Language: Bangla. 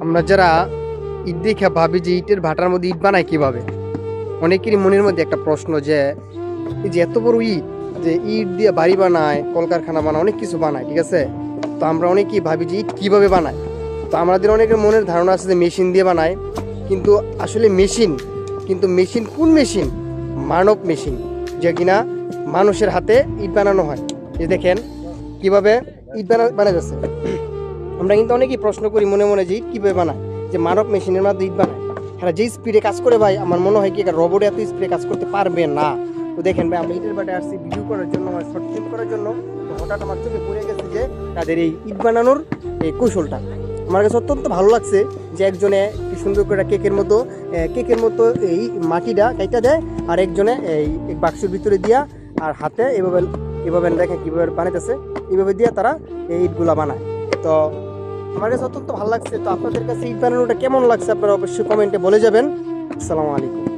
আমরা যারা ইট দেখে ভাবি যে ইটের ভাটার মধ্যে ইট বানায় কিভাবে, অনেকেরই মনের মধ্যে একটা প্রশ্ন যে এই যে এত বড় ইট, যে ইট দিয়ে বাড়ি বানায়, কলকারখানা বানায়, অনেক কিছু বানায়, ঠিক আছে। তো আমরা অনেকেই ভাবি যে ইট কীভাবে বানায়। তো আমাদের অনেকের মনের ধারণা আছে যে মেশিন দিয়ে বানায়, কিন্তু আসলে মেশিন, কিন্তু মেশিন কোন মেশিন? মানব মেশিন, যে কিনা মানুষের হাতে ইট বানানো হয়। যে দেখেন কীভাবে ইট বানা যাচ্ছে। আমরা কিন্তু অনেকেই প্রশ্ন করি মনে মনে যে ইট কীভাবে বানায়, যে মানব মেশিনের মাধ্যমে ইট বানায়। হ্যাঁ, যে স্পিডে কাজ করে ভাই, আমার মনে হয় কি রোবটে এত স্পিডে কাজ করতে পারবে না। তো দেখেন ভাই, আমরা ইটের বাটে আসছি ভিডিও করার জন্য, আমার শর্ট ফিল্ম করার জন্য। তো হঠাৎ আমার চোখে পড়ে গেছে যে তাদের এই ইট বানানোর এই কৌশলটা আমার কাছে অত্যন্ত ভালো লাগছে। যে একজনে কি সুন্দর করে কেকের মতো এই মাটিটা কাইটা দেয়, আর একজনে এই বাক্সের ভিতরে দিয়া আর হাতে এভাবে দেখেন কীভাবে বানাইতেছে, এইভাবে দিয়ে তারা এই ইটগুলা বানায়। তো আমার কাছে অত্যন্ত ভালো লাগছে। তো আপনাদের কাছে ইট বানানোটা কেমন লাগছে আপনারা অবশ্যই কমেন্টে বলে যাবেন। আসসালামু আলাইকুম।